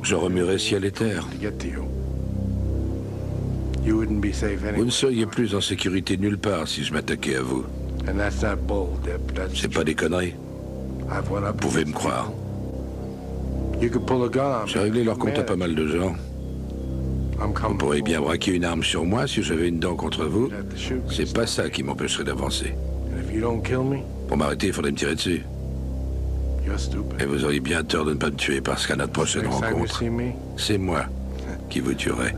Je remuerais ciel et terre. Vous ne seriez plus en sécurité nulle part si je m'attaquais à vous. C'est pas des conneries. Vous pouvez me croire. J'ai réglé leur compte à pas mal de gens. Vous pourriez bien braquer une arme sur moi si j'avais une dent contre vous. C'est pas ça qui m'empêcherait d'avancer. Pour m'arrêter, il faudrait me tirer dessus. Et vous auriez bien tort de ne pas me tuer parce qu'à notre prochaine rencontre, c'est moi qui vous tuerai.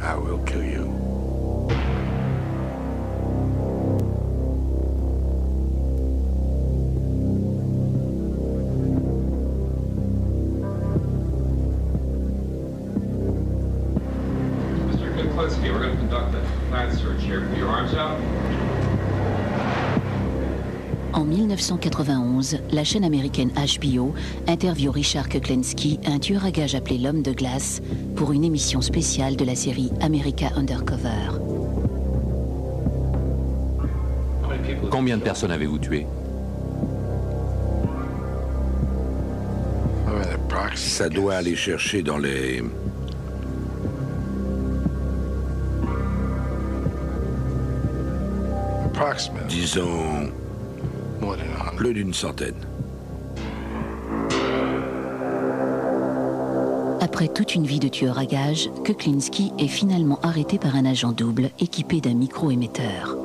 En 1991, la chaîne américaine HBO interviewe Richard Kuklinski, un tueur à gages appelé l'Homme de glace, pour une émission spéciale de la série America Undercover. Combien de personnes avez-vous tué? Ça doit aller chercher dans les... disons... plus d'une centaine. Après toute une vie de tueur à gages, Kuklinski est finalement arrêté par un agent double équipé d'un micro-émetteur.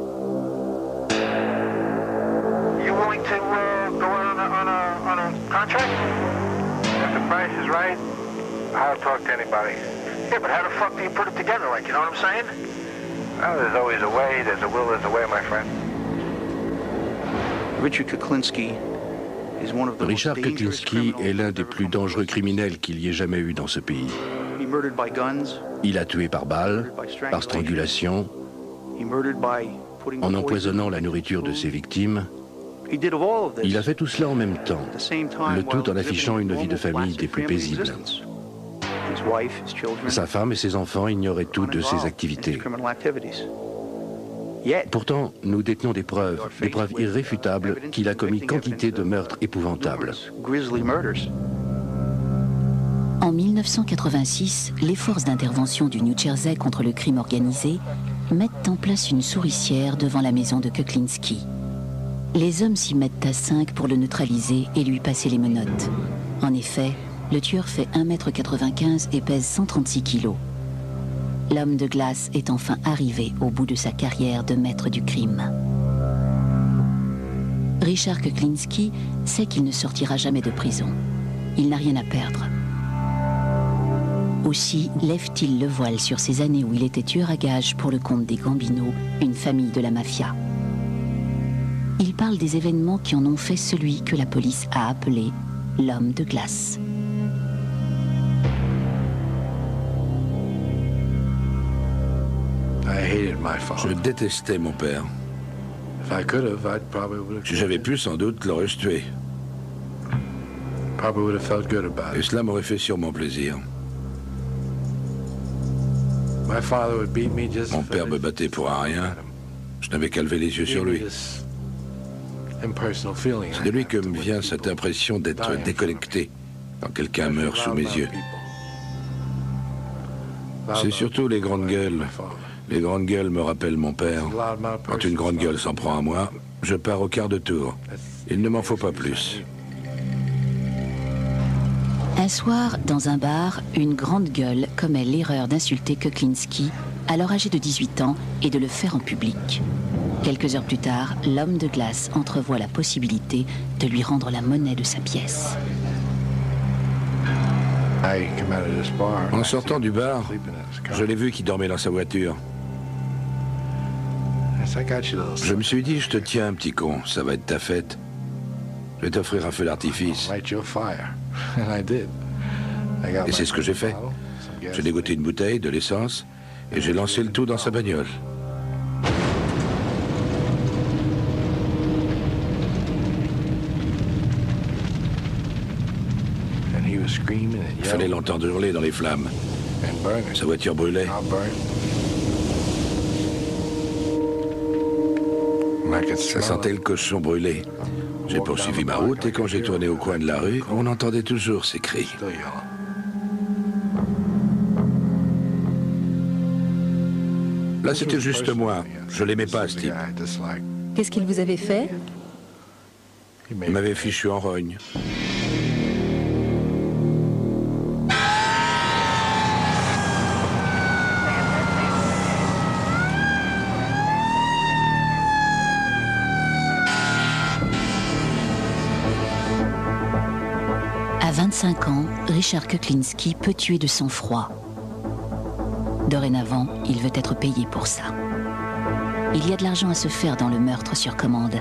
Richard Kuklinski est l'un des plus dangereux criminels qu'il y ait jamais eu dans ce pays. Il a tué par balle, par strangulation, en empoisonnant la nourriture de ses victimes. Il a fait tout cela en même temps, le tout en affichant une vie de famille des plus paisibles. Sa femme et ses enfants ignoraient tout de ses activités. Pourtant, nous détenons des preuves irréfutables qu'il a commis quantité de meurtres épouvantables. En 1986, les forces d'intervention du New Jersey contre le crime organisé mettent en place une souricière devant la maison de Kuklinski. Les hommes s'y mettent à 5 pour le neutraliser et lui passer les menottes. En effet, le tueur fait 1,95 m et pèse 136 kg. L'homme de glace est enfin arrivé au bout de sa carrière de maître du crime. Richard Kuklinski sait qu'il ne sortira jamais de prison. Il n'a rien à perdre. Aussi lève-t-il le voile sur ces années où il était tueur à gages pour le compte des Gambino, une famille de la mafia. Il parle des événements qui en ont fait celui que la police a appelé l'homme de glace. Je détestais mon père. Si j'avais pu, sans doute, l'aurais-je tué. Et cela m'aurait fait sûrement plaisir. Mon père me battait pour un rien. Je n'avais qu'à lever les yeux sur lui. C'est de lui que me vient cette impression d'être déconnecté quand quelqu'un meurt sous mes yeux. C'est surtout les grandes gueules. Les grandes gueules me rappellent mon père. Quand une grande gueule s'en prend à moi, je pars au quart de tour. Il ne m'en faut pas plus. Un soir, dans un bar, une grande gueule commet l'erreur d'insulter Kuklinski, alors âgé de 18 ans, et de le faire en public. Quelques heures plus tard, l'homme de glace entrevoit la possibilité de lui rendre la monnaie de sa pièce. En sortant du bar, je l'ai vu qui dormait dans sa voiture. Je me suis dit, je te tiens, petit con, ça va être ta fête. Je vais t'offrir un feu d'artifice. Et c'est ce que j'ai fait. J'ai dégoté une bouteille, de l'essence, et j'ai lancé le tout dans sa bagnole. Il fallait l'entendre hurler dans les flammes. Sa voiture brûlait. Ça sentait le cochon brûlé. J'ai poursuivi ma route et quand j'ai tourné au coin de la rue, on entendait toujours ces cris. Là, c'était juste moi. Je l'aimais pas, ce type. Qu'est-ce qu'il vous avait fait? Il m'avait fichu en rogne. À 25 ans, Richard Kuklinski peut tuer de sang-froid. Dorénavant, il veut être payé pour ça. Il y a de l'argent à se faire dans le meurtre sur commande.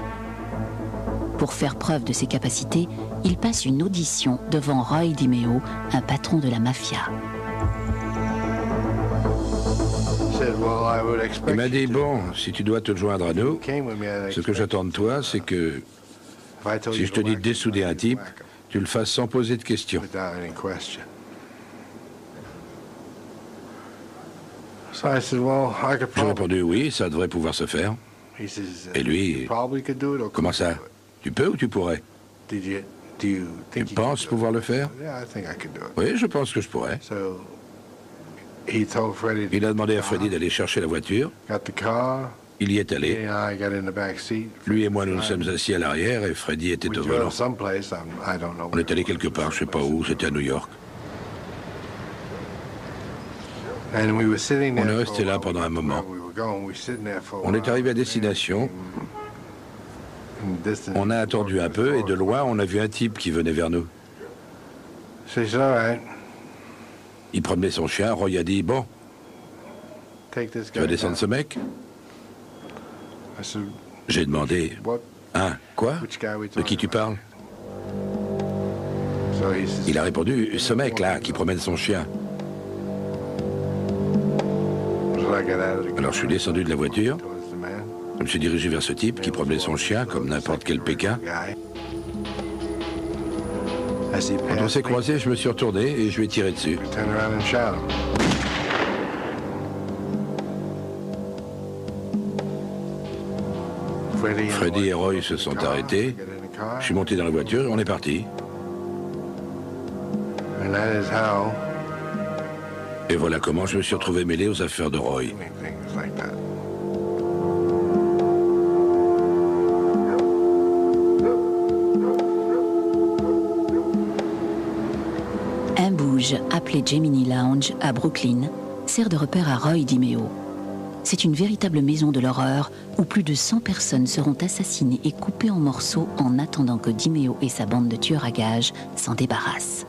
Pour faire preuve de ses capacités, il passe une audition devant Roy DiMeo, un patron de la mafia. Il m'a dit, bon, si tu dois te joindre à nous, ce que j'attends de toi, c'est que si je te dis de dessouder un type, tu le fasses sans poser de questions. J'ai répondu oui, ça devrait pouvoir se faire. Et lui, comment ça? Tu peux ou tu pourrais? Tu penses pouvoir le faire? Oui, je pense que je pourrais. Il a demandé à Freddy d'aller chercher la voiture. Il y est allé. Lui et moi, nous nous sommes assis à l'arrière et Freddy était au volant. On est allé quelque part, je ne sais pas où, c'était à New York. On est resté là pendant un moment. On est arrivé à destination. On a attendu un peu et de loin, on a vu un type qui venait vers nous. Il promenait son chien. Roy a dit, bon, tu vas descendre ce mec? J'ai demandé, hein, quoi? De qui tu parles? Il a répondu, ce mec-là qui promène son chien. Alors je suis descendu de la voiture. Je me suis dirigé vers ce type qui promenait son chien comme n'importe quel Pékin. Quand on s'est croisés, je me suis retourné et je lui ai tiré dessus. Freddy et Roy se sont arrêtés. Je suis monté dans la voiture et on est parti. Et voilà comment je me suis retrouvé mêlé aux affaires de Roy. Un bouge appelé Gemini Lounge à Brooklyn sert de repère à Roy DiMeo. C'est une véritable maison de l'horreur où plus de 100 personnes seront assassinées et coupées en morceaux en attendant que DiMeo et sa bande de tueurs à gages s'en débarrassent.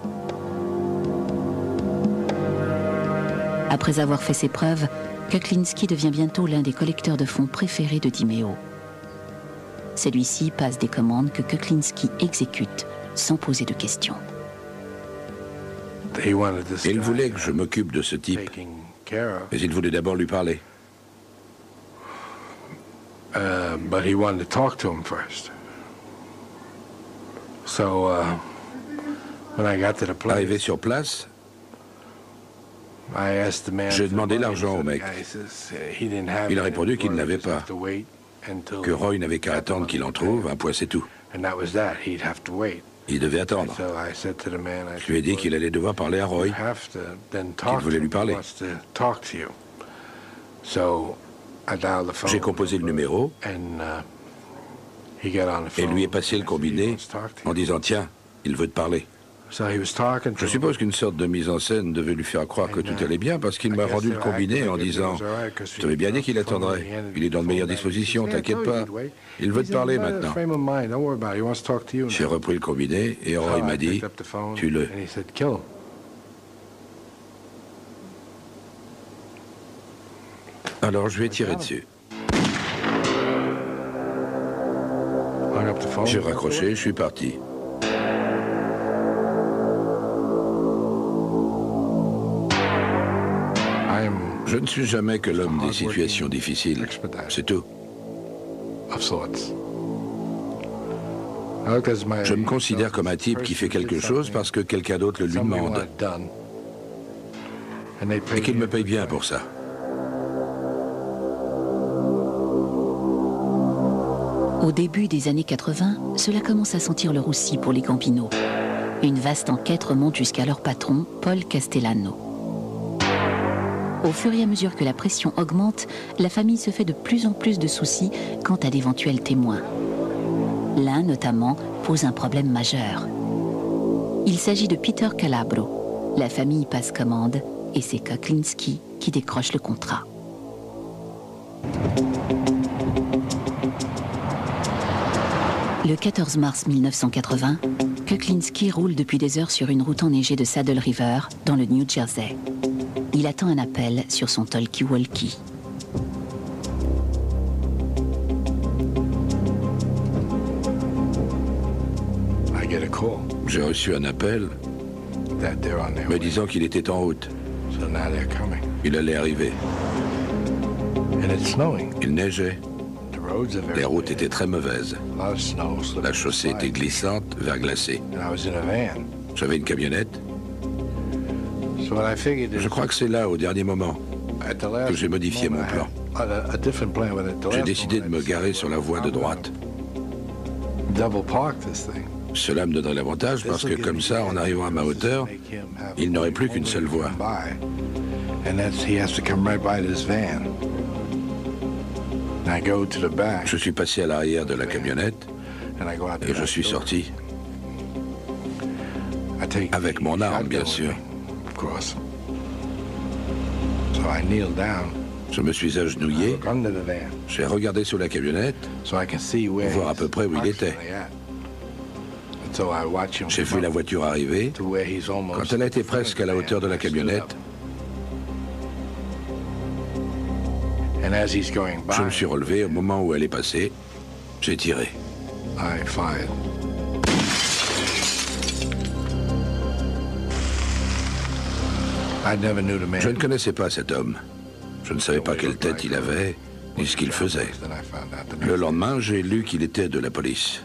Après avoir fait ses preuves, Kuklinski devient bientôt l'un des collecteurs de fonds préférés de DiMeo. Celui-ci passe des commandes que Kuklinski exécute sans poser de questions. Il voulait que je m'occupe de ce type, mais il voulait d'abord lui parler. Arrivé sur place, j'ai demandé l'argent au mec. Il a répondu qu'il ne l'avait pas, que Roy n'avait qu'à attendre qu'il en trouve, un point c'est tout. Il devait attendre. Je lui ai dit qu'il allait devoir parler à Roy, qu'il voulait lui parler. J'ai composé le numéro et lui ai passé le combiné en disant « Tiens, il veut te parler ». Je suppose qu'une sorte de mise en scène devait lui faire croire que tout allait bien parce qu'il m'a rendu le combiné en disant « Je t'avais bien dit qu'il attendrait. Il est dans de meilleures dispositions, t'inquiète pas. Il veut te parler maintenant. » J'ai repris le combiné et Roy m'a dit « Tue-le. » Alors je lui ai tiré dessus. J'ai raccroché, je suis parti. Je ne suis jamais que l'homme des situations difficiles. C'est tout. Je me considère comme un type qui fait quelque chose parce que quelqu'un d'autre le lui demande. Et qu'il me paye bien pour ça. Au début des années 80, cela commence à sentir le roussi pour les Campinos. Une vaste enquête remonte jusqu'à leur patron, Paul Castellano. Au fur et à mesure que la pression augmente, la famille se fait de plus en plus de soucis quant à d'éventuels témoins. L'un, notamment, pose un problème majeur. Il s'agit de Peter Calabro. La famille passe commande et c'est Kuklinski qui décroche le contrat. Le 14 mars 1980, Kuklinski roule depuis des heures sur une route enneigée de Saddle River, dans le New Jersey. Il attend un appel sur son talkie-walkie. J'ai reçu un appel me disant qu'il était en route. Il allait arriver. Il neigeait. Les routes étaient très mauvaises. La chaussée était glissante, verglacée. J'avais une camionnette. Je crois que c'est là, au dernier moment, que j'ai modifié mon plan. J'ai décidé de me garer sur la voie de droite. Cela me donnerait l'avantage parce que comme ça, en arrivant à ma hauteur, il n'aurait plus qu'une seule voie. Je suis passé à l'arrière de la camionnette et je suis sorti. Avec mon arme, bien sûr. Je me suis agenouillé, j'ai regardé sous la camionnette pour voir à peu près où il était. J'ai vu la voiture arriver. Quand elle a été presque à la hauteur de la camionnette, je me suis relevé au moment où elle est passée. J'ai tiré. Je ne connaissais pas cet homme. Je ne savais pas quelle tête il avait, ni ce qu'il faisait. Le lendemain, j'ai lu qu'il était de la police.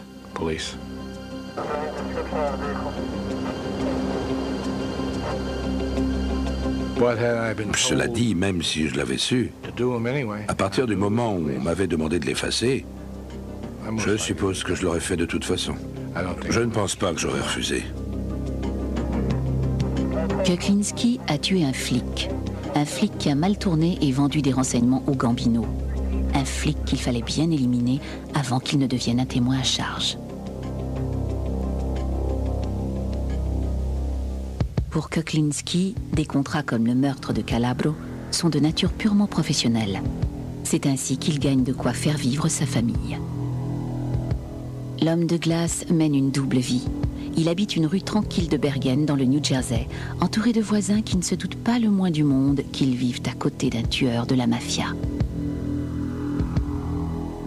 Cela dit, même si je l'avais su, à partir du moment où on m'avait demandé de l'effacer, je suppose que je l'aurais fait de toute façon. Je ne pense pas que j'aurais refusé. Kuklinski a tué un flic qui a mal tourné et vendu des renseignements aux Gambino. Un flic qu'il fallait bien éliminer avant qu'il ne devienne un témoin à charge. Pour Kuklinski, des contrats comme le meurtre de Calabro sont de nature purement professionnelle. C'est ainsi qu'il gagne de quoi faire vivre sa famille. L'homme de glace mène une double vie. Il habite une rue tranquille de Bergen dans le New Jersey, entouré de voisins qui ne se doutent pas le moins du monde qu'ils vivent à côté d'un tueur de la mafia.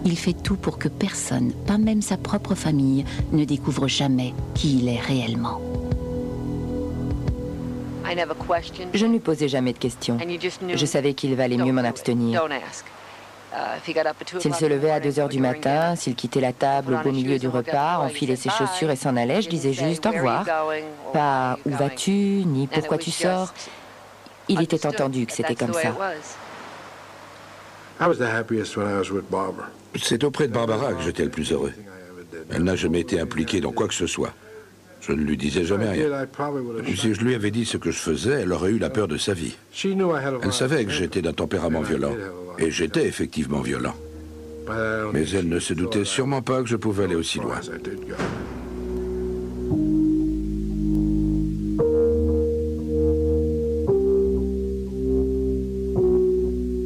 Il fait tout pour que personne, pas même sa propre famille, ne découvre jamais qui il est réellement. Je ne lui posais jamais de questions. Je savais qu'il valait mieux m'en abstenir. S'il se levait à 2 h du matin, s'il quittait la table au beau milieu du repas, enfilait ses chaussures et s'en allait, je disais juste au revoir. Pas où vas-tu, ni pourquoi tu sors. Il était entendu que c'était comme ça. C'est auprès de Barbara que j'étais le plus heureux. Elle n'a jamais été impliquée dans quoi que ce soit. Je ne lui disais jamais rien. Si je lui avais dit ce que je faisais, elle aurait eu la peur de sa vie. Elle savait que j'étais d'un tempérament violent. Et j'étais effectivement violent. Mais elle ne se doutait sûrement pas que je pouvais aller aussi loin.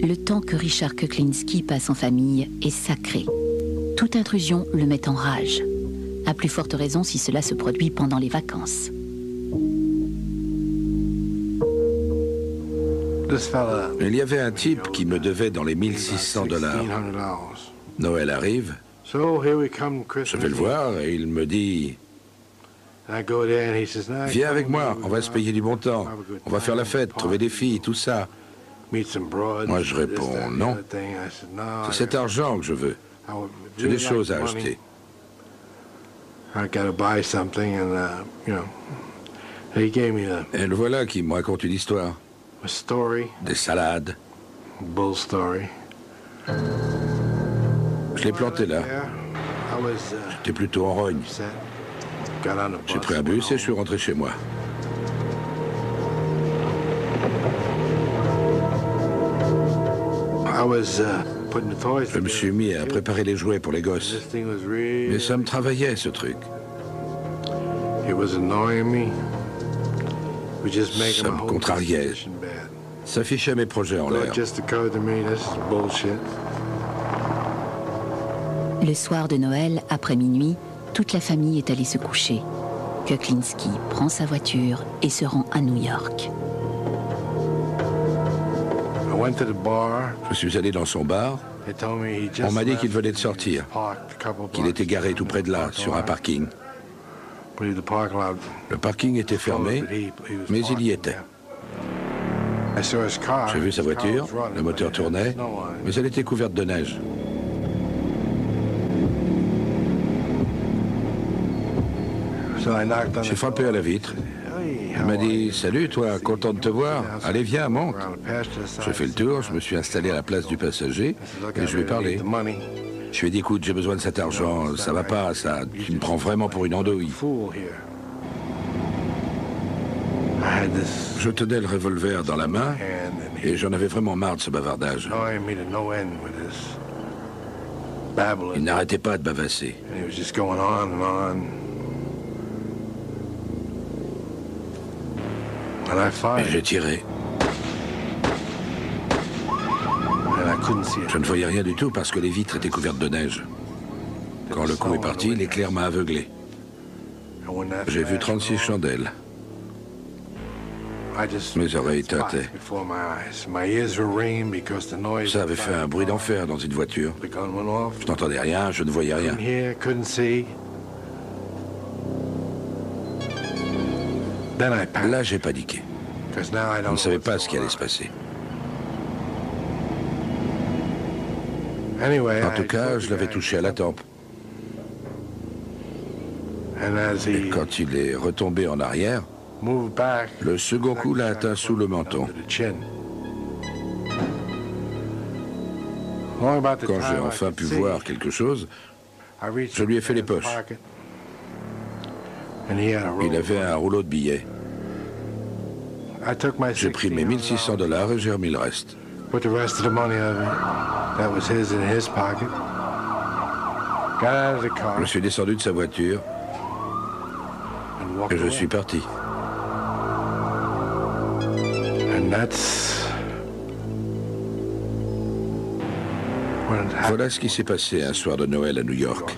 Le temps que Richard Kuklinski passe en famille est sacré. Toute intrusion le met en rage. À plus forte raison si cela se produit pendant les vacances. Il y avait un type qui me devait dans les $1600. Noël arrive, je vais le voir et il me dit « Viens avec moi, on va se payer du bon temps, on va faire la fête, trouver des filles, tout ça. » Moi je réponds « Non, c'est cet argent que je veux, j'ai des choses à acheter. » Et le voilà qui me raconte une histoire. Des salades. Je l'ai planté là. J'étais plutôt en rogne. J'ai pris un bus et je suis rentré chez moi. Je me suis mis à préparer les jouets pour les gosses. Mais ça me travaillait, ce truc. Ça me contrariait. Ça fichait mes projets en l'air. Le soir de Noël, après minuit, toute la famille est allée se coucher. Kuklinski prend sa voiture et se rend à New York. Je suis allé dans son bar. On m'a dit qu'il venait de sortir, qu'il était garé tout près de là, sur un parking. Le parking était fermé, mais il y était. J'ai vu sa voiture, le moteur tournait, mais elle était couverte de neige. J'ai frappé à la vitre. Il m'a dit « Salut toi, content de te voir. Allez viens, monte ». J'ai fait le tour, je me suis installé à la place du passager et je lui ai parlé. Je lui ai dit « Écoute, j'ai besoin de cet argent, ça va pas, ça, tu me prends vraiment pour une andouille ». Je tenais le revolver dans la main et j'en avais vraiment marre de ce bavardage. Il n'arrêtait pas de bavasser. Et j'ai tiré. Je ne voyais rien du tout parce que les vitres étaient couvertes de neige. Quand le coup est parti, l'éclair m'a aveuglé. J'ai vu 36 chandelles. Mes oreilles tintaient. Ça avait fait un bruit d'enfer dans une voiture. Je n'entendais rien, je ne voyais rien. Là, j'ai paniqué. Je ne savais pas ce qui allait se passer. En tout cas, je l'avais touché à la tempe. Et quand il est retombé en arrière, le second coup l'a atteint sous le menton. Quand j'ai enfin pu voir quelque chose, je lui ai fait les poches. Il avait un rouleau de billets. J'ai pris mes $1600 et j'ai remis le reste. Je suis descendu de sa voiture et je suis parti. Voilà ce qui s'est passé un soir de Noël à New York.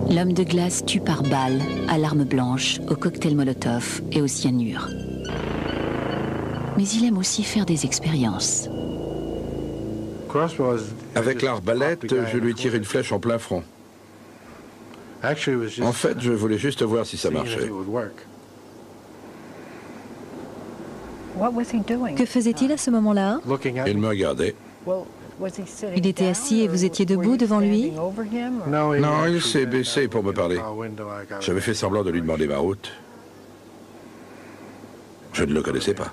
L'homme de glace tue par balle, à l'arme blanche, au cocktail Molotov et au cyanure. Mais il aime aussi faire des expériences. Avec l'arbalète, je lui tire une flèche en plein front. En fait, je voulais juste voir si ça marchait. Que faisait-il à ce moment-là? Il me regardait. Il était assis et vous étiez debout devant lui? Non, il s'est baissé pour me parler. J'avais fait semblant de lui demander ma route. Je ne le connaissais pas.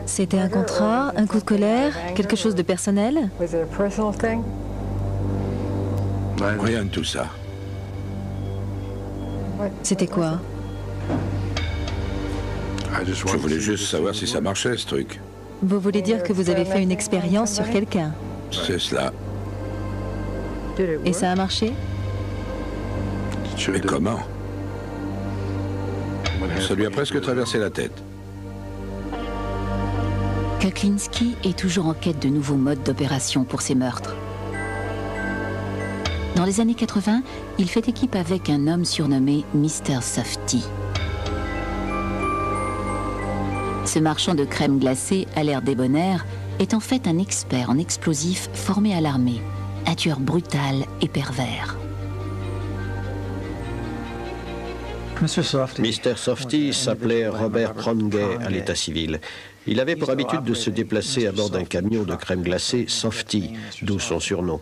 C'était un contrat, un coup de colère, quelque chose de personnel? Rien de tout ça. C'était quoi? Je voulais juste savoir si ça marchait, ce truc. Vous voulez dire que vous avez fait une expérience sur quelqu'un? C'est cela. Et ça a marché? Mais comment? Ça lui a presque traversé la tête. Kuklinski est toujours en quête de nouveaux modes d'opération pour ses meurtres. Dans les années 80, il fait équipe avec un homme surnommé Mr. Softy. Ce marchand de crème glacée à l'air débonnaire est en fait un expert en explosifs formé à l'armée, un tueur brutal et pervers. Mr. Softy s'appelait Robert Prongay à l'état civil. Il avait pour habitude de se déplacer à bord d'un camion de crème glacée Softy, d'où son surnom.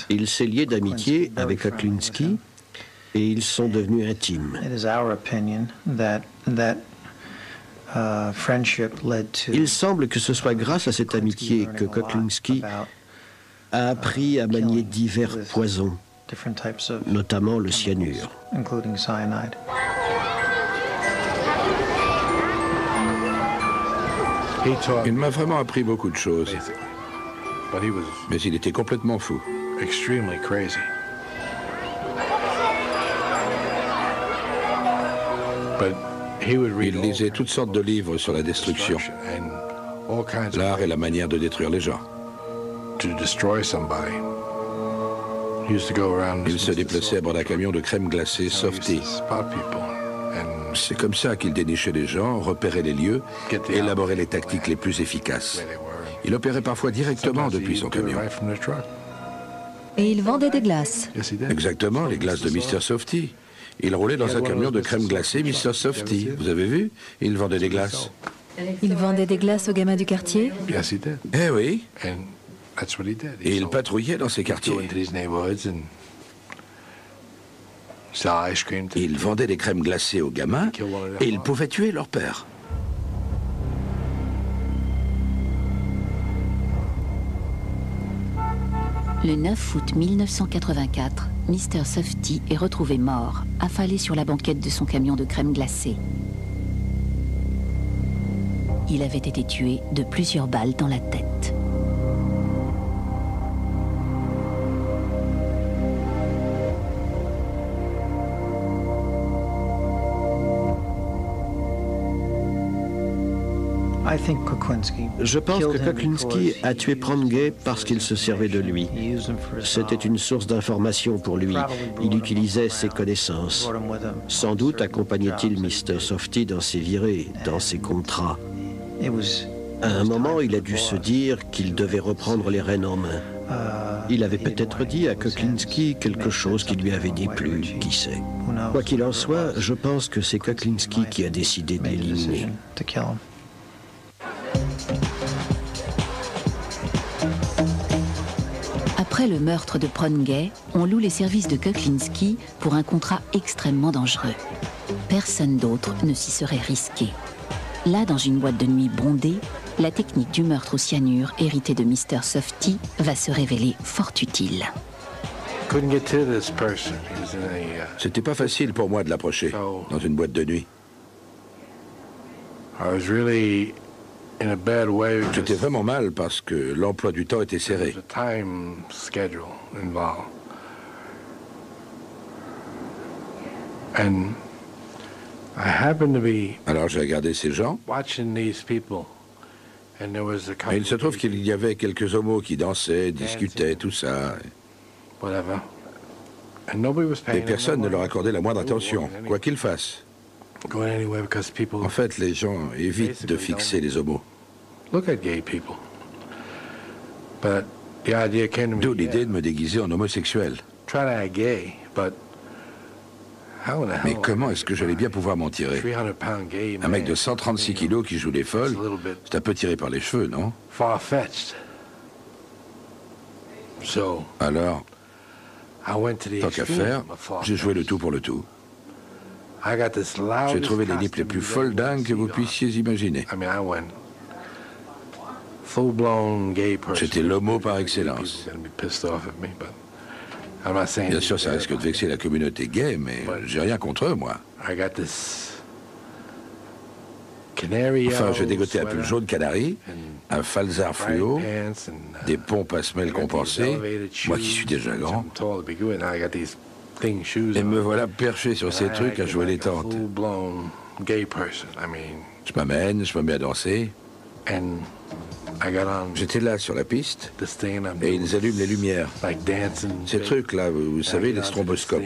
Il s'est lié d'amitié avec Kuklinski Et ils sont devenus intimes. Il semble que ce soit grâce à cette amitié que Kuklinski a appris à manier divers poisons, notamment le cyanure. Il m'a vraiment appris beaucoup de choses. Mais il était complètement fou. Il lisait toutes sortes de livres sur la destruction, l'art et la manière de détruire les gens. Il se déplaçait à bord d'un camion de crème glacée Softy. C'est comme ça qu'il dénichait les gens, repérait les lieux, élaborait les tactiques les plus efficaces. Il opérait parfois directement depuis son camion. Et il vendait des glaces. Exactement, les glaces de Mr. Softy. Il roulait dans un camion de crème glacée Mr. Softy. Vous avez vu? Il vendait des glaces. Il vendait des glaces aux gamins du quartier? Eh oui. Et il patrouillait dans ces quartiers. Il vendait des crèmes glacées aux gamins et il pouvait tuer leur père. Le 9 août 1984, Mr. Softy est retrouvé mort, affalé sur la banquette de son camion de crème glacée. Il avait été tué de plusieurs balles dans la tête. Je pense que Kuklinski a tué Prangay parce qu'il se servait de lui. C'était une source d'information pour lui. Il utilisait ses connaissances. Sans doute accompagnait-il Mr. Softy dans ses virées, dans ses contrats. À un moment, il a dû se dire qu'il devait reprendre les rênes en main. Il avait peut-être dit à Kuklinski quelque chose qui lui avait déplu, qui sait. Quoi qu'il en soit, je pense que c'est Kuklinski qui a décidé de l'éliminer. Après le meurtre de Prangay, on loue les services de Kuklinski pour un contrat extrêmement dangereux. Personne d'autre ne s'y serait risqué. Là, dans une boîte de nuit bondée, la technique du meurtre au cyanure hérité de Mr. Softy va se révéler fort utile. C'était pas facile pour moi de l'approcher dans une boîte de nuit. J'étais vraiment mal parce que l'emploi du temps était serré. Alors j'ai regardé ces gens, et il se trouve qu'il y avait quelques homos qui dansaient, discutaient, tout ça. Et personne ne leur accordait la moindre attention, quoi qu'ils fassent. En fait, les gens évitent de fixer les homos. D'où l'idée de me déguiser en homosexuel. Mais comment est-ce que j'allais bien pouvoir m'en tirer? Un mec de 136 kilos qui joue les folles, c'est un peu tiré par les cheveux, non? Alors, tant qu'à faire, j'ai joué le tout pour le tout. J'ai trouvé les nippes les plus folles dingues que vous puissiez imaginer. J'étais l'homo par excellence. Bien sûr, ça risque de vexer la communauté gay, mais j'ai rien contre eux, moi. Enfin, j'ai dégoté un pull jaune canari, un falzar fluo, des pompes à semelles compensées, moi qui suis déjà grand. Et me voilà perché sur ces trucs à jouer les tantes. Je m'amène, je me mets à danser. J'étais là sur la piste et ils allument les lumières. Ces trucs-là, vous savez, les stromboscopes.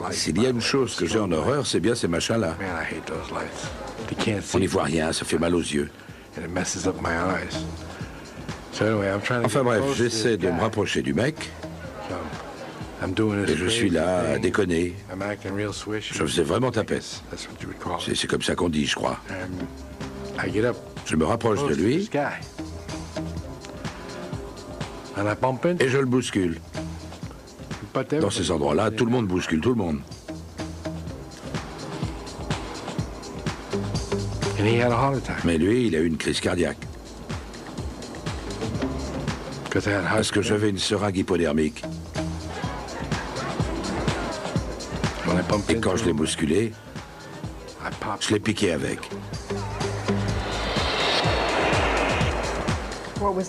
S'il y a une chose que j'ai en horreur, c'est bien ces machins-là. On n'y voit rien, ça fait mal aux yeux. Enfin bref, j'essaie de me rapprocher du mec. Et je suis là à déconner. Je faisais vraiment tapette. C'est comme ça qu'on dit, je crois. Je me rapproche de lui et je le bouscule. Dans ces endroits-là, tout le monde bouscule tout le monde. Mais lui, il a eu une crise cardiaque. Parce que j'avais une seringue hypodermique. Et quand je l'ai bousculé, je l'ai piqué avec.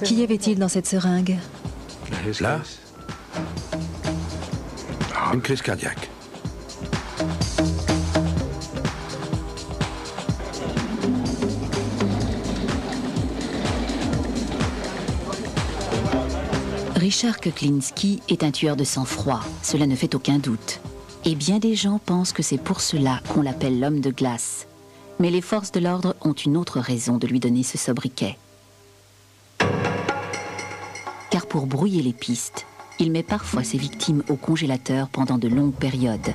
Qu'y avait-il dans cette seringue? Là, une crise cardiaque. Richard Kuklinski est un tueur de sang-froid, cela ne fait aucun doute. Et bien des gens pensent que c'est pour cela qu'on l'appelle l'homme de glace. Mais les forces de l'ordre ont une autre raison de lui donner ce sobriquet. Car pour brouiller les pistes, il met parfois ses victimes au congélateur pendant de longues périodes,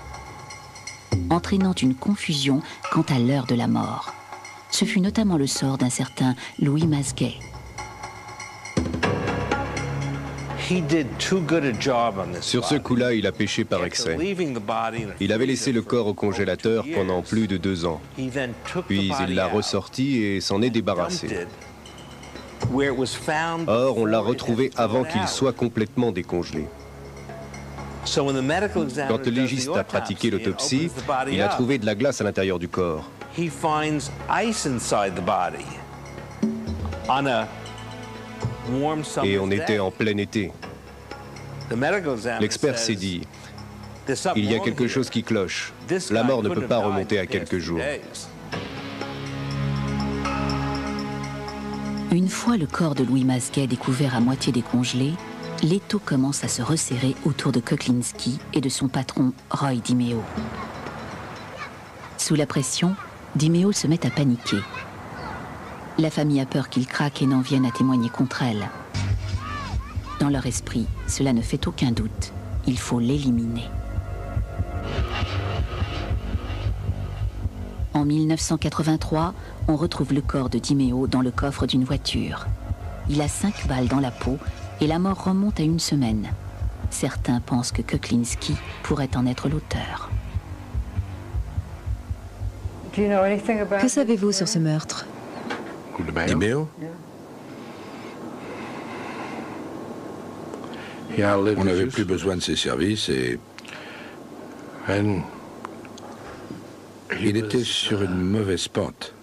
entraînant une confusion quant à l'heure de la mort. Ce fut notamment le sort d'un certain Louis Masguet. Sur ce coup-là, il a péché par excès. Il avait laissé le corps au congélateur pendant plus de 2 ans. Puis il l'a ressorti et s'en est débarrassé. Or, on l'a retrouvé avant qu'il soit complètement décongelé. Quand le légiste a pratiqué l'autopsie, il a trouvé de la glace à l'intérieur du corps. Et on était en plein été. L'expert s'est dit, il y a quelque chose qui cloche. La mort ne peut pas remonter à quelques jours. Une fois le corps de Louis Masguet découvert à moitié décongelé, l'étau commence à se resserrer autour de Kuklinski et de son patron Roy DiMeo. Sous la pression, DiMeo se met à paniquer. La famille a peur qu'il craque et n'en vienne à témoigner contre elle. Dans leur esprit, cela ne fait aucun doute. Il faut l'éliminer. En 1983, on retrouve le corps de DiMeo dans le coffre d'une voiture. Il a 5 balles dans la peau et la mort remonte à 1 semaine. Certains pensent que Kuklinski pourrait en être l'auteur. Que savez-vous sur ce meurtre? DiMeo? On n'avait plus besoin de ses services et il était sur une mauvaise pente.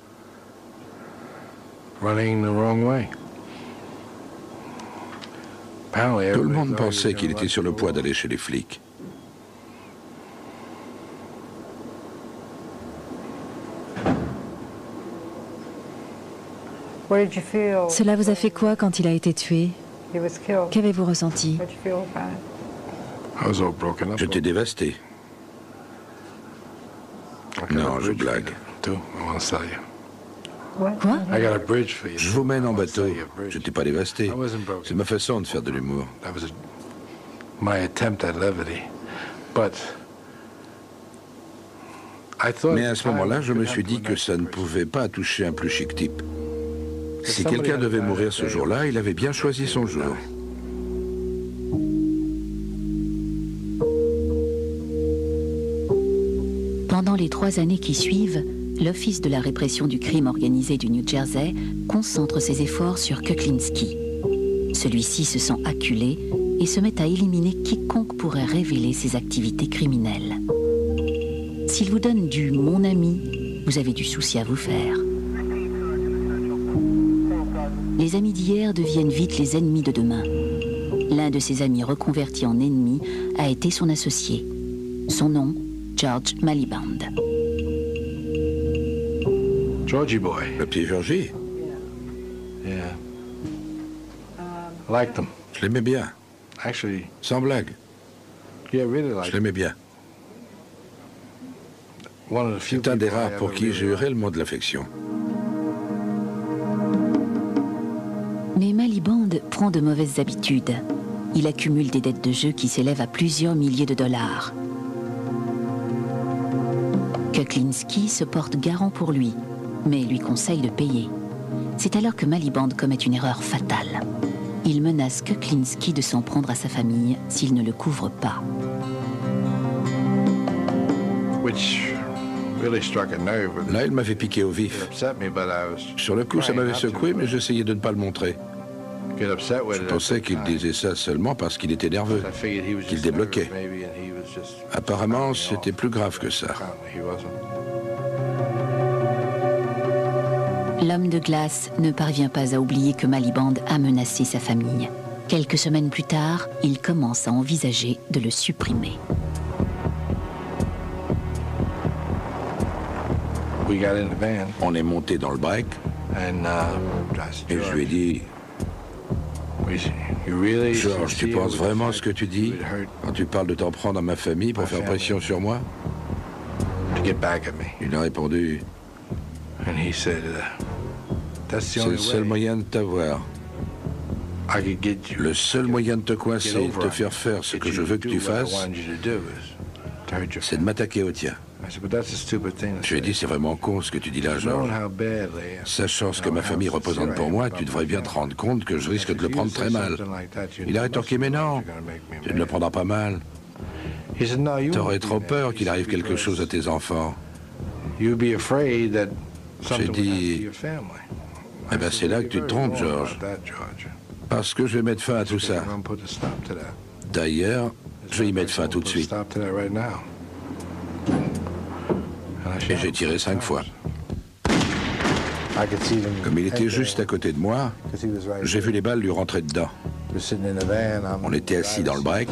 Tout le monde pensait qu'il était sur le point d'aller chez les flics. Cela vous a fait quoi quand il a été tué? Qu'avez-vous ressenti? J'étais dévasté. Non, je blague. Quoi? Je vous mène en bateau. J'étais pas dévasté. C'est ma façon de faire de l'humour. Mais à ce moment-là, je me suis dit que ça ne pouvait pas toucher un plus chic type. Si quelqu'un devait mourir ce jour-là, il avait bien choisi son jour. Pendant les 3 années qui suivent, l'Office de la répression du crime organisé du New Jersey concentre ses efforts sur Kuklinski. Celui-ci se sent acculé et se met à éliminer quiconque pourrait révéler ses activités criminelles. S'il vous donne du « mon ami », vous avez du souci à vous faire. Les amis d'hier deviennent vite les ennemis de demain. L'un de ses amis reconverti en ennemi a été son associé. Son nom, George Maliband. Georgie boy. Le petit Georgie. Yeah. Liked him. Je l'aimais bien. Actually. Sans blague. Yeah, really liked him. Je l'aimais bien. C'est un des rares pour qui j'ai eu réellement de l'affection. Mais Maliband prend de mauvaises habitudes. Il accumule des dettes de jeu qui s'élèvent à plusieurs milliers de dollars. Kuklinski se porte garant pour lui, mais lui conseille de payer. C'est alors que Maliband commet une erreur fatale. Il menace Kuklinski de s'en prendre à sa famille s'il ne le couvre pas. Là, il m'avait piqué au vif. Sur le coup, ça m'avait secoué, mais j'essayais de ne pas le montrer. Je pensais qu'il disait ça seulement parce qu'il était nerveux, qu'il débloquait. Apparemment, c'était plus grave que ça. L'homme de glace ne parvient pas à oublier que Miliband a menacé sa famille. Quelques semaines plus tard, il commence à envisager de le supprimer. On est monté dans le break et je lui ai dit, George, tu penses vraiment ce que tu dis quand tu parles de t'en prendre à ma famille pour faire pression sur moi? Il a répondu, c'est le seul moyen de t'avoir. Le seul moyen de te coincer et de te faire faire ce que je veux que tu fasses, c'est de m'attaquer au tien. Je lui ai dit, c'est vraiment con ce que tu dis là, George. Sachant ce que ma famille représente pour moi, tu devrais bien te rendre compte que je risque de le prendre très mal. Il a rétorqué, mais non, tu ne le prendras pas mal. T'aurais trop peur qu'il arrive quelque chose à tes enfants. J'ai dit, eh ben c'est là que tu te trompes, George. Parce que je vais mettre fin à tout ça. D'ailleurs, je vais y mettre fin tout de suite. Et j'ai tiré 5 fois. Comme il était juste à côté de moi, j'ai vu les balles lui rentrer dedans. On était assis dans le break,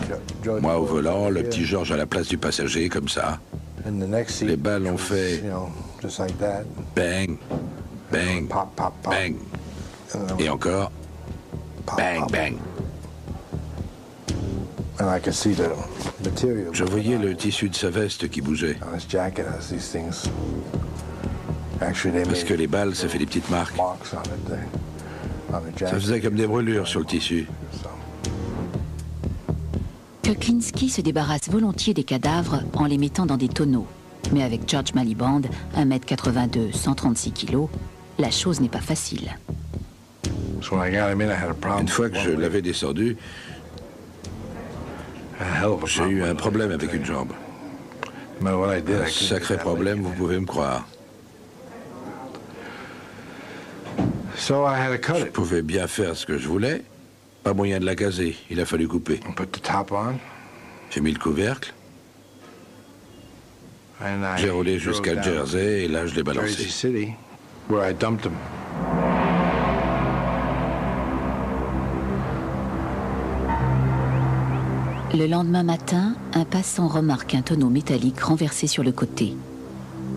moi au volant, le petit George à la place du passager, comme ça. Les balles ont fait bang, bang, bang. Et encore bang, bang. Je voyais le tissu de sa veste qui bougeait. Parce que les balles, ça fait des petites marques. Ça faisait comme des brûlures sur le tissu. Kuklinski se débarrasse volontiers des cadavres en les mettant dans des tonneaux. Mais avec George Miliband, 1m82, 136 kg, la chose n'est pas facile. Une fois que je l'avais descendu, j'ai eu un problème avec une jambe. Un sacré problème, vous pouvez me croire. Je pouvais bien faire ce que je voulais, pas moyen de la caser, il a fallu couper. J'ai mis le couvercle, j'ai roulé jusqu'à Jersey et là je l'ai balancé. Le lendemain matin, un passant remarque un tonneau métallique renversé sur le côté.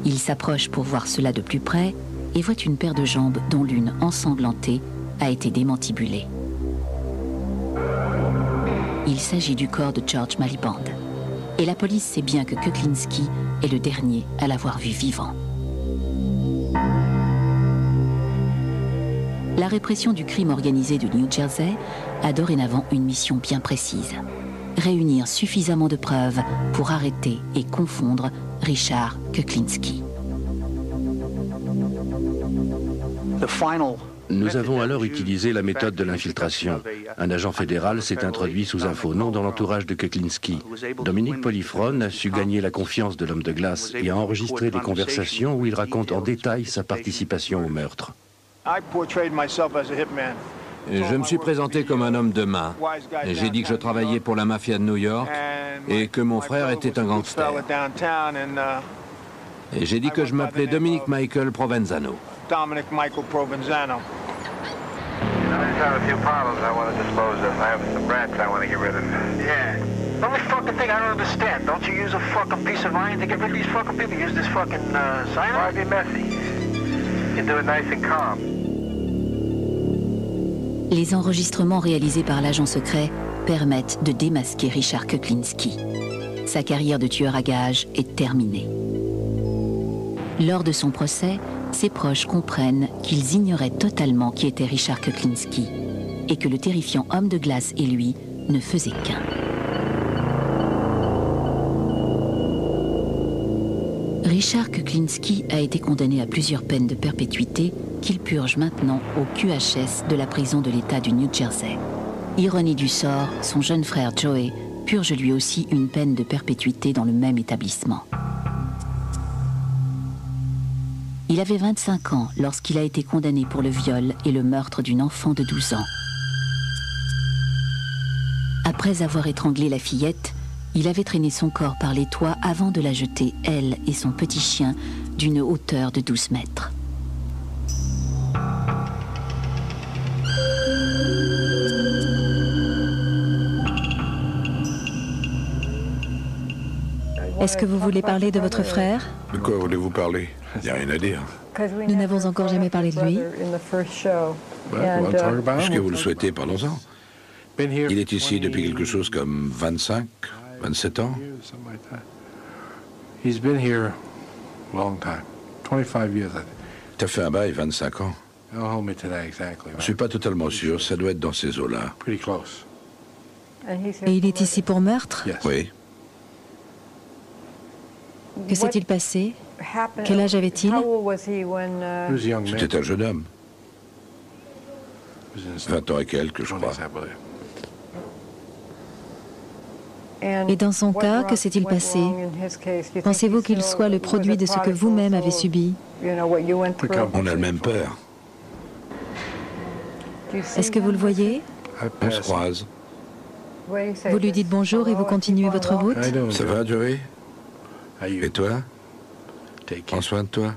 Il s'approche pour voir cela de plus près et voit une paire de jambes dont l'une, ensanglantée, a été démantibulée. Il s'agit du corps de George Miliband. Et la police sait bien que Kuklinski est le dernier à l'avoir vu vivant. La répression du crime organisé du New Jersey a dorénavant une mission bien précise. Réunir suffisamment de preuves pour arrêter et confondre Richard Kuklinski. Nous avons alors utilisé la méthode de l'infiltration. Un agent fédéral s'est introduit sous un faux nom dans l'entourage de Kuklinski. Dominique Polifron a su gagner la confiance de l'homme de glace et a enregistré des conversations où il raconte en détail sa participation au meurtre. Je me suis présenté comme un homme de main. J'ai dit que je travaillais pour la mafia de New York et que mon frère était un gangster. Et j'ai dit que je m'appelais Dominic Michael Provenzano. Dominic Michael Provenzano. I just have a few problems I want to dispose of. I have some rats I want to get rid of. Yeah. The only fucking thing I don't understand, don't you use a fucking piece of iron to get rid of these fucking people? You use this fucking cyanide? Why be messy? You do it nice and calm. Les enregistrements réalisés par l'agent secret permettent de démasquer Richard Kuklinski. Sa carrière de tueur à gages est terminée. Lors de son procès, ses proches comprennent qu'ils ignoraient totalement qui était Richard Kuklinski et que le terrifiant homme de glace et lui ne faisaient qu'un. Richard Kuklinski a été condamné à plusieurs peines de perpétuité qu'il purge maintenant au QHS de la prison de l'État du New Jersey. Ironie du sort, son jeune frère Joey purge lui aussi une peine de perpétuité dans le même établissement. Il avait 25 ans lorsqu'il a été condamné pour le viol et le meurtre d'une enfant de 12 ans. Après avoir étranglé la fillette, il avait traîné son corps par les toits avant de la jeter, elle et son petit chien, d'une hauteur de 12 mètres. Est-ce que vous voulez parler de votre frère? De quoi voulez-vous parler? Il n'y a rien à dire. Nous n'avons encore jamais parlé de lui. Puisque vous le souhaitez, parlons-en. Il est ici depuis quelque chose comme 25, 27 ans. T'as fait un bail 25 ans. Je ne suis pas totalement sûr, ça doit être dans ces eaux-là. Et il est ici pour meurtre? Oui. Que s'est-il passé? Quel âge avait-il? C'était un jeune homme. 20 ans et quelques, je crois. Et dans son cas, que s'est-il passé? Pensez-vous qu'il soit le produit de ce que vous-même avez subi? On a le même père. Est-ce que vous le voyez? On se croise. Vous lui dites bonjour et vous continuez votre route? Ça va, Joey? Et toi? Prends soin de toi.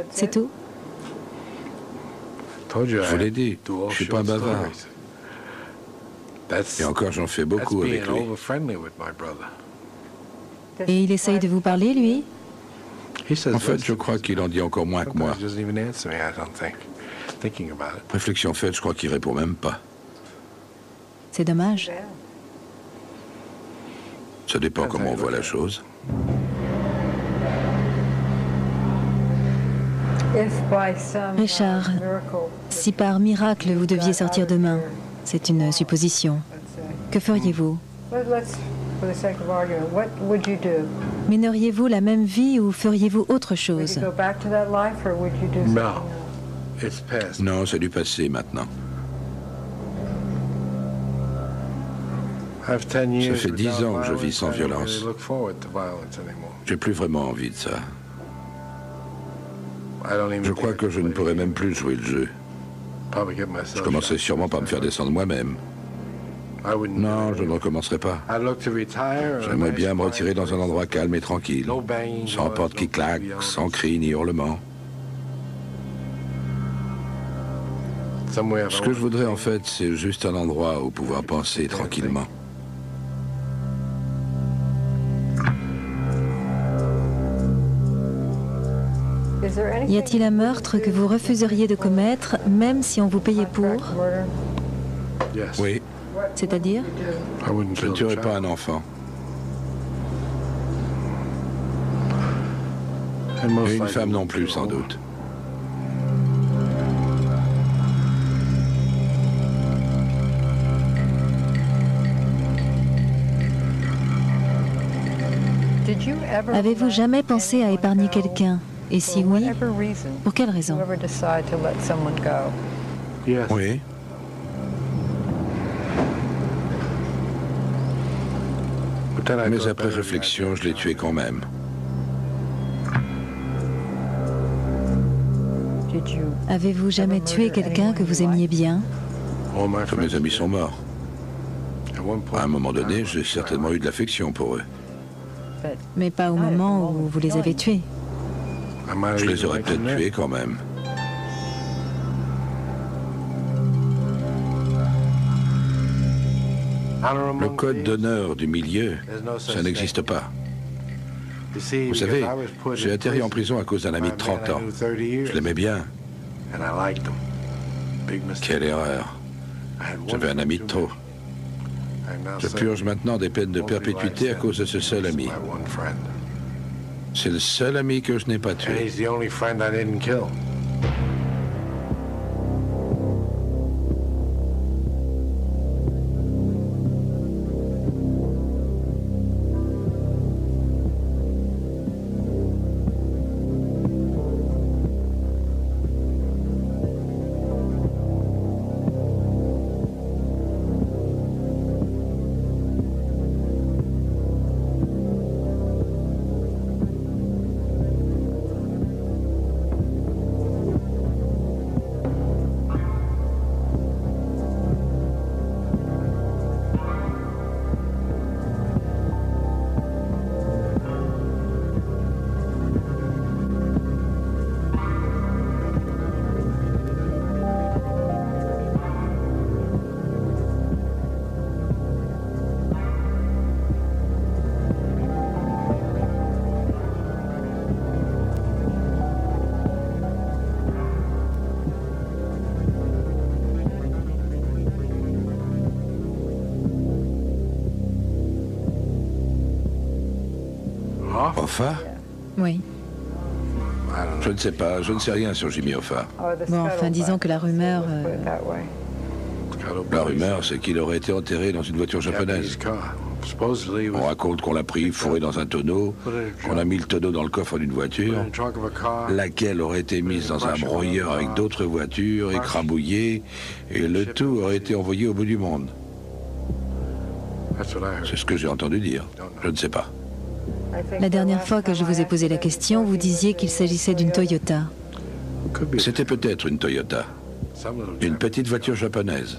C'est tout? Je vous l'ai dit, je suis pas un bavard. Et encore, j'en fais beaucoup avec lui. Et il essaye de vous parler, lui? En fait, je crois qu'il en dit encore moins que moi. Réflexion faite, je crois qu'il répond même pas. C'est dommage. Ça dépend comment on voit la chose. Richard, si par miracle vous deviez sortir demain, c'est une supposition, que feriez-vous? Mèneriez-vous la même vie ou feriez-vous autre chose? Non, c'est du passé maintenant. Ça fait 10 ans que je vis sans violence. J'ai plus vraiment envie de ça. Je crois que je ne pourrais même plus jouer le jeu. Je commencerai sûrement par me faire descendre moi-même. Non, je ne recommencerai pas. J'aimerais bien me retirer dans un endroit calme et tranquille, sans porte qui claque, sans cris ni hurlements. Ce que je voudrais en fait, c'est juste un endroit où pouvoir penser tranquillement. Y a-t-il un meurtre que vous refuseriez de commettre, même si on vous payait pour? Oui. C'est-à-dire? Je ne tuerai pas un enfant. Et une femme non plus, sans doute. Avez-vous jamais pensé à épargner quelqu'un? Et si oui, pour quelle raison? Oui. Mais après réflexion, je l'ai tué quand même. Avez-vous jamais tué quelqu'un que vous aimiez bien? Tous mes amis sont morts. À un moment donné, j'ai certainement eu de l'affection pour eux. Mais pas au moment où vous les avez tués. Je les aurais peut-être tués quand même. Le code d'honneur du milieu, ça n'existe pas. Vous savez, j'ai atterri en prison à cause d'un ami de 30 ans. Je l'aimais bien. Quelle erreur. J'avais un ami de trop. Je purge maintenant des peines de perpétuité à cause de ce seul ami. C'est le seul ami que je n'ai pas tué. Hoffa? Oui. Je ne sais pas, je ne sais rien sur Jimmy Hoffa. Bon, enfin, disons que la rumeur... La rumeur, c'est qu'il aurait été enterré dans une voiture japonaise. On raconte qu'on l'a pris fourré dans un tonneau, qu'on a mis le tonneau dans le coffre d'une voiture, laquelle aurait été mise dans un broyeur avec d'autres voitures, écrabouillée, et le tout aurait été envoyé au bout du monde. C'est ce que j'ai entendu dire. Je ne sais pas. La dernière fois que je vous ai posé la question, vous disiez qu'il s'agissait d'une Toyota. C'était peut-être une Toyota. Une petite voiture japonaise.